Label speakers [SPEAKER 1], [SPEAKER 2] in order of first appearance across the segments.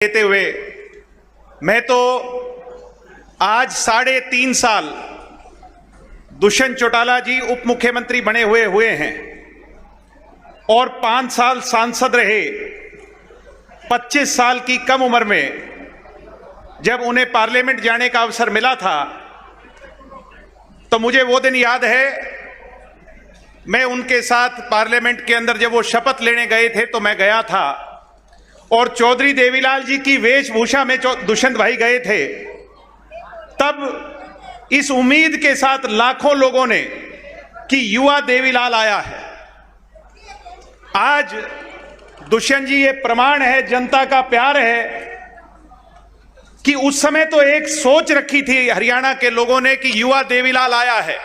[SPEAKER 1] देते हुए मैं तो आज 3.5 साल दुष्यंत चौटाला जी उप मुख्यमंत्री बने हुए हैं और 5 साल सांसद रहे। 25 साल की कम उम्र में जब उन्हें पार्लियामेंट जाने का अवसर मिला था तो मुझे वो दिन याद है। मैं उनके साथ पार्लियामेंट के अंदर जब वो शपथ लेने गए थे तो मैं गया था और चौधरी देवीलाल जी की वेशभूषा में दुष्यंत भाई गए थे। तब इस उम्मीद के साथ लाखों लोगों ने कि युवा देवीलाल आया है। आज दुष्यंत जी ये प्रमाण है, जनता का प्यार है कि उस समय तो एक सोच रखी थी हरियाणा के लोगों ने कि युवा देवीलाल आया है।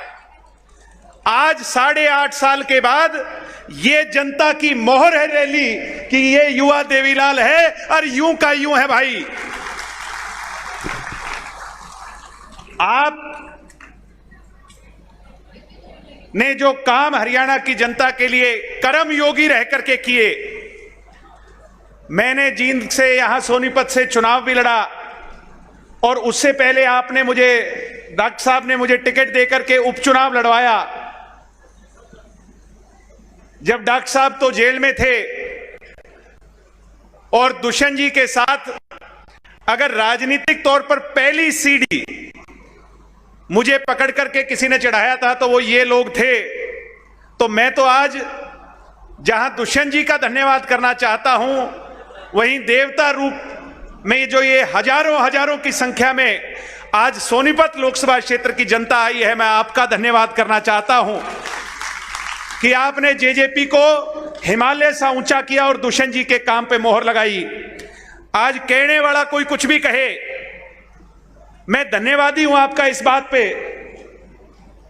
[SPEAKER 1] आज 8.5 साल के बाद ये जनता की मोहर है रैली कि ये युवा देवीलाल है और यूं का यूं है। भाई आप ने जो काम हरियाणा की जनता के लिए कर्म योगी रह करके किए, मैंने जींद से यहां सोनीपत से चुनाव भी लड़ा और उससे पहले आपने मुझे, डॉक्टर साहब ने मुझे टिकट देकर के उपचुनाव लड़वाया। जब डॉक्टर साहब तो जेल में थे और दुष्यंत जी के साथ अगर राजनीतिक तौर पर पहली सीढ़ी मुझे पकड़ करके किसी ने चढ़ाया था तो वो ये लोग थे। तो मैं तो आज जहां दुष्यंत जी का धन्यवाद करना चाहता हूं, वहीं देवता रूप में जो ये हजारों की संख्या में आज सोनीपत लोकसभा क्षेत्र की जनता आई है, मैं आपका धन्यवाद करना चाहता हूं कि आपने जेजेपी को हिमालय सा ऊंचा किया और दुष्यंत जी के काम पे मोहर लगाई। आज कहने वाला कोई कुछ भी कहे, मैं धन्यवादी हूं आपका इस बात पे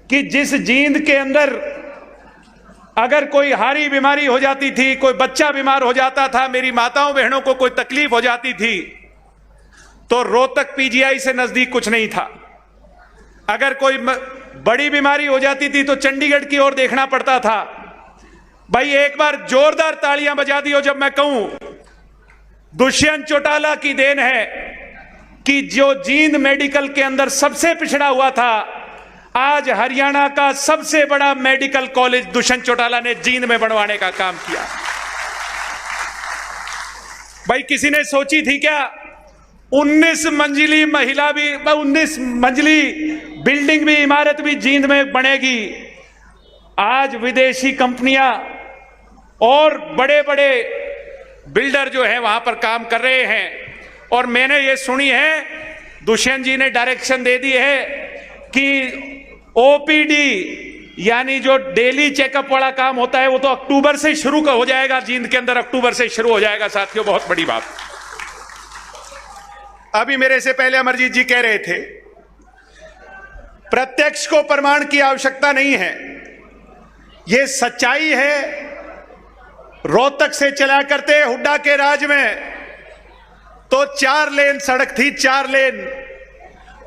[SPEAKER 1] कि जिस जींद के अंदर अगर कोई हारी बीमारी हो जाती थी, कोई बच्चा बीमार हो जाता था, मेरी माताओं बहनों को कोई तकलीफ हो जाती थी तो रोहतक पीजीआई से नजदीक कुछ नहीं था। अगर कोई बड़ी बीमारी हो जाती थी तो चंडीगढ़ की ओर देखना पड़ता था। भाई एक बार जोरदार तालियां बजा दियो जब मैं कहूं दुष्यंत चौटाला की देन है कि जो जींद मेडिकल के अंदर सबसे पिछड़ा हुआ था, आज हरियाणा का सबसे बड़ा मेडिकल कॉलेज दुष्यंत चौटाला ने जींद में बनवाने का काम किया। भाई किसी ने सोची थी क्या 19 मंजिली महिला भी 19 मंजिली बिल्डिंग भी, इमारत भी जींद में बनेगी। आज विदेशी कंपनियां और बड़े बड़े बिल्डर जो हैं वहां पर काम कर रहे हैं और मैंने ये सुनी है, दुष्यंत जी ने डायरेक्शन दे दी है कि ओपीडी यानी जो डेली चेकअप वाला काम होता है वो तो अक्टूबर से शुरू का हो जाएगा, जींद के अंदर अक्टूबर से शुरू हो जाएगा। साथियों बहुत बड़ी बात। अभी मेरे से पहले अमरजीत जी कह रहे थे प्रत्यक्ष को प्रमाण की आवश्यकता नहीं है, यह सच्चाई है। रोहतक से चला करते हुड्डा के राज में तो 4 लेन सड़क थी, 4 लेन,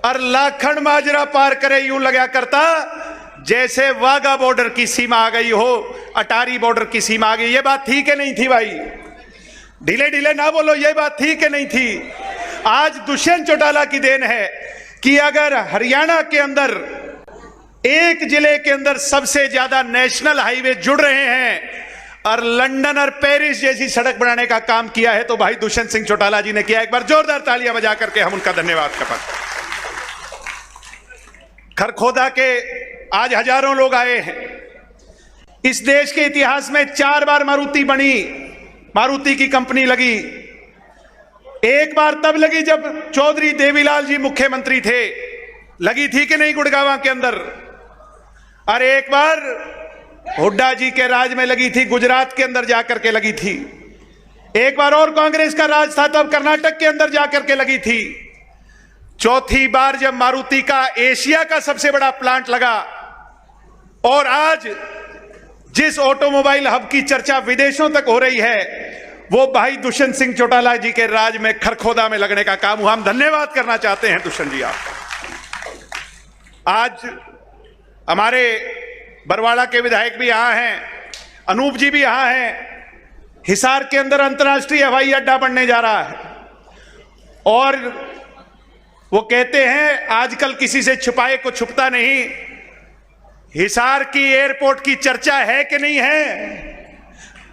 [SPEAKER 1] और लाखन माजरा पार करे यूं लगा करता जैसे वाघा बॉर्डर की सीमा आ गई हो, अटारी बॉर्डर की सीमा आ गई। ये बात थी कि नहीं थी? भाई ढीले ढीले ना बोलो, ये बात थी कि नहीं थी? आज दुष्यंत चौटाला की देन है कि अगर हरियाणा के अंदर एक जिले के अंदर सबसे ज्यादा नेशनल हाईवे जुड़ रहे हैं और लंदन और पेरिस जैसी सड़क बनाने का काम किया है तो भाई दुष्यंत सिंह चौटाला जी ने किया। एक बार जोरदार तालियां बजा करके हम उनका धन्यवाद करते हैं। खरखोदा के आज हजारों लोग आए हैं। इस देश के इतिहास में 4 बार मारुति बनी, मारुति की कंपनी लगी। एक बार तब लगी जब चौधरी देवीलाल जी मुख्यमंत्री थे, लगी थी कि नहीं गुड़गांव के अंदर? और एक बार हुड्डा जी के राज में लगी थी, गुजरात के अंदर जाकर के लगी थी। एक बार और कांग्रेस का राज था तब कर्नाटक के अंदर जाकर के लगी थी। चौथी बार जब मारुति का एशिया का सबसे बड़ा प्लांट लगा और आज जिस ऑटोमोबाइल हब की चर्चा विदेशों तक हो रही है वो भाई दुष्यंत सिंह चौटाला जी के राज में खरखोदा में लगने का काम हुआ। हम धन्यवाद करना चाहते हैं दुष्यंत जी आपका। आज हमारे बरवाड़ा के विधायक भी यहां हैं, अनूप जी भी यहां हैं। हिसार के अंदर अंतर्राष्ट्रीय हवाई अड्डा बनने जा रहा है और वो कहते हैं आजकल किसी से छुपाए को छुपता नहीं। हिसार की एयरपोर्ट की चर्चा है कि नहीं है?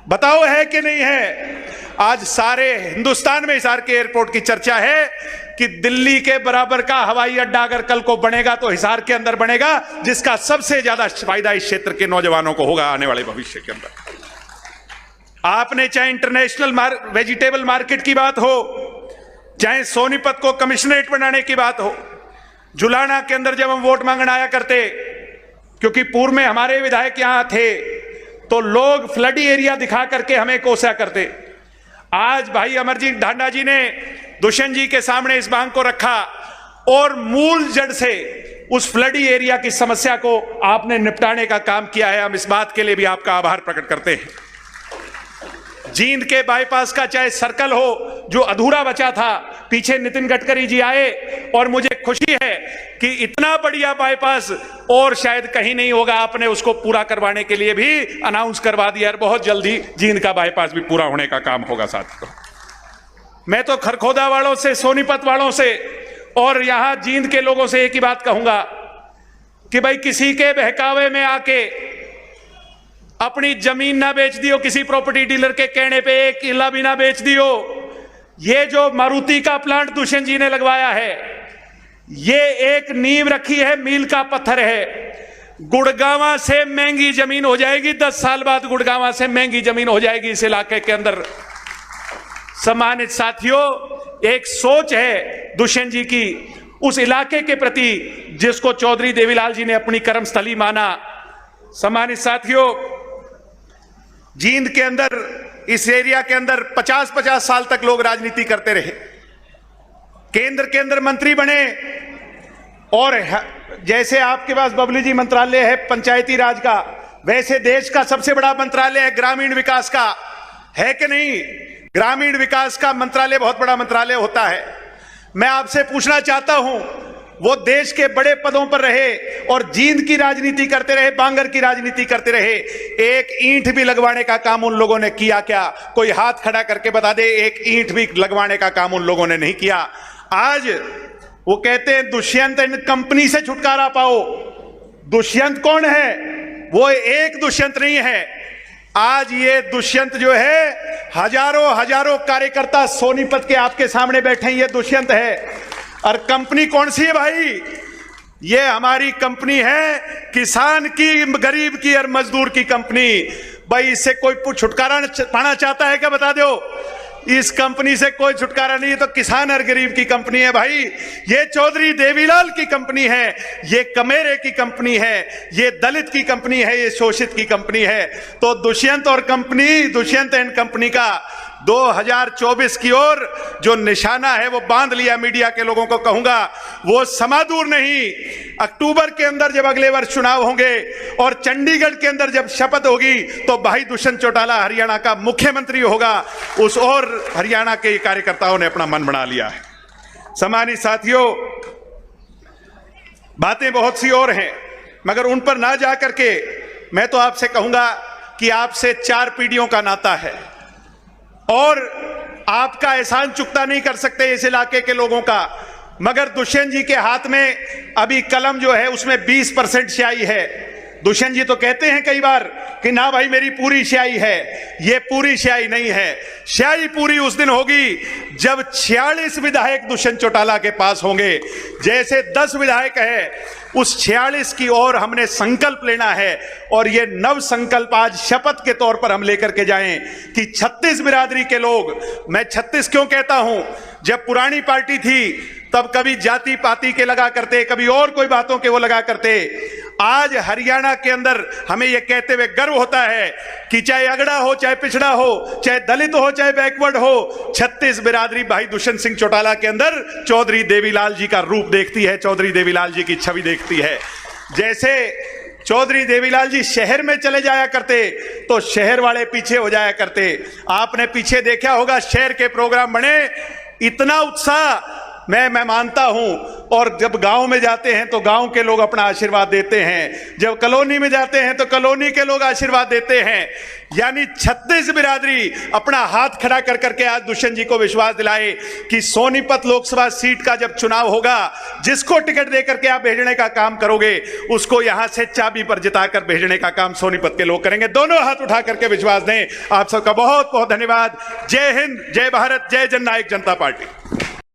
[SPEAKER 1] बताओ है कि नहीं है? आज सारे हिंदुस्तान में हिसार के एयरपोर्ट की चर्चा है कि दिल्ली के बराबर का हवाई अड्डा अगर कल को बनेगा तो हिसार के अंदर बनेगा, जिसका सबसे ज्यादा फायदा इस क्षेत्र के नौजवानों को होगा आने वाले भविष्य के अंदर। आपने चाहे इंटरनेशनल वेजिटेबल मार्केट की बात हो, चाहे सोनीपत को कमिश्नरेट बनाने की बात हो, जुलाना के अंदर जब हम वोट मांगने आया करते, क्योंकि पूर्व में हमारे विधायक यहां थे, तो लोग फ्लडी एरिया दिखा करके हमें कोसा करते। आज भाई अमरजीत ढांडा जी ने दुष्यंत जी के सामने इस मांग को रखा और मूल जड़ से उस फ्लडी एरिया की समस्या को आपने निपटाने का काम किया है। हम इस बात के लिए भी आपका आभार प्रकट करते हैं। जींद के बाईपास का चाहे सर्कल हो जो अधूरा बचा था, पीछे नितिन गडकरी जी आए और मुझे खुशी है कि इतना बढ़िया बाईपास और शायद कहीं नहीं होगा, आपने उसको पूरा करवाने के लिए भी अनाउंस करवा दिया और बहुत जल्दी जींद का बाईपास भी पूरा होने का काम होगा। साथियों, मैं तो खरखोदा वालों से, सोनीपत वालों से और यहां जींद के लोगों से एक ही बात कहूंगा कि भाई किसी के बहकावे में आके अपनी जमीन ना बेच दियो, किसी प्रॉपर्टी डीलर के कहने पे एक किला भी ना बेच दियो। ये जो मारुति का प्लांट दुष्यंत जी ने लगवाया है, ये एक नींव रखी है, मील का पत्थर है। गुड़गांवा से महंगी जमीन हो जाएगी, 10 साल बाद गुड़गांवा से महंगी जमीन हो जाएगी इस इलाके के अंदर। सम्मानित साथियों, एक सोच है दुष्यंत जी की उस इलाके के प्रति जिसको चौधरी देवीलाल जी ने अपनी कर्मस्थली माना। सम्मानित साथियों, जींद के अंदर, इस एरिया के अंदर 50-50 साल तक लोग राजनीति करते रहे, केंद्र के अंदर मंत्री बने, और जैसे आपके पास बबली जी मंत्रालय है पंचायती राज का, वैसे देश का सबसे बड़ा मंत्रालय है ग्रामीण विकास का, है कि नहीं? ग्रामीण विकास का मंत्रालय बहुत बड़ा मंत्रालय होता है। मैं आपसे पूछना चाहता हूं, वो देश के बड़े पदों पर रहे और जींद की राजनीति करते रहे, बांगर की राजनीति करते रहे, एक ईंट भी लगवाने का काम उन लोगों ने किया क्या? कोई हाथ खड़ा करके बता दे, एक ईंट भी लगवाने का काम उन लोगों ने नहीं किया। आज वो कहते हैं दुष्यंत एंड कंपनी से छुटकारा पाओ। दुष्यंत कौन है? वो एक दुष्यंत नहीं है। आज ये दुष्यंत जो है, हजारों हजारों कार्यकर्ता सोनीपत के आपके सामने बैठे हैं, ये दुष्यंत है। और कंपनी कौन सी है भाई? ये हमारी कंपनी है, किसान की, गरीब की और मजदूर की कंपनी। भाई इससे कोई छुटकारा पाना चाहता है क्या? बता दो। इस कंपनी से कोई छुटकारा नहीं है, तो किसान और गरीब की कंपनी है भाई। ये चौधरी देवीलाल की कंपनी है, ये कमेरे की कंपनी है, ये दलित की कंपनी है, ये शोषित की कंपनी है। तो दुष्यंत और कंपनी, दुष्यंत एंड कंपनी का 2024 की ओर जो निशाना है वो बांध लिया। मीडिया के लोगों को कहूंगा, वो समादूर नहीं। अक्टूबर के अंदर जब अगले वर्ष चुनाव होंगे और चंडीगढ़ के अंदर जब शपथ होगी, तो भाई दुष्यंत चौटाला हरियाणा का मुख्यमंत्री होगा। उस और हरियाणा के कार्यकर्ताओं ने अपना मन बना लिया है। सम्मानित साथियों, बातें बहुत सी और हैं, मगर उन पर ना जा करके मैं तो आपसे कहूंगा कि आपसे 4 पीढ़ियों का नाता है और आपका एहसान चुकता नहीं कर सकते इस इलाके के लोगों का। मगर दुष्यंत जी के हाथ में अभी कलम जो है उसमें 20% स्याही है। दुष्यंत जी तो कहते हैं कई बार कि ना भाई मेरी पूरी स्याही है। ये पूरी स्याही नहीं है। स्याही पूरी उस दिन होगी जब 46 विधायक दुष्यंत चौटाला के पास होंगे। जैसे 10 विधायक है, उस 46 की ओर हमने संकल्प लेना है और ये नव संकल्प आज शपथ के तौर पर हम लेकर के जाएं कि 36 बिरादरी के लोग, मैं 36 क्यों कहता हूं, जब पुरानी पार्टी थी तब कभी जाति पाति के लगा करते, कभी और कोई बातों के वो लगा करते। आज हरियाणा के अंदर हमें यह कहते हुए गर्व होता है कि चाहे अगड़ा हो, चाहे पिछड़ा हो, चाहे दलित हो, चाहे बैकवर्ड हो, 36 बिरादरी भाई दुष्यंत सिंह चौटाला के अंदर चौधरी देवीलाल जी का रूप देखती है, चौधरी देवीलाल जी की छवि देखती है। जैसे चौधरी देवीलाल जी शहर में चले जाया करते तो शहर वाले पीछे हो जाया करते। आपने पीछे देखा होगा शहर के प्रोग्राम बने, इतना उत्साह मैं मानता हूं और जब गांव में जाते हैं तो गांव के लोग अपना आशीर्वाद देते हैं, जब कॉलोनी में जाते हैं तो कॉलोनी के लोग आशीर्वाद देते हैं। यानी 36 बिरादरी अपना हाथ खड़ा कर करके आज दुष्यंत जी को विश्वास दिलाए कि सोनीपत लोकसभा सीट का जब चुनाव होगा, जिसको टिकट देकर के आप भेजने का काम करोगे उसको यहां से चाबी पर जिताकर भेजने का काम सोनीपत के लोग करेंगे। दोनों हाथ उठा करके विश्वास दें। आप सबका बहुत बहुत धन्यवाद। जय हिंद, जय भारत, जय जननायक जनता पार्टी।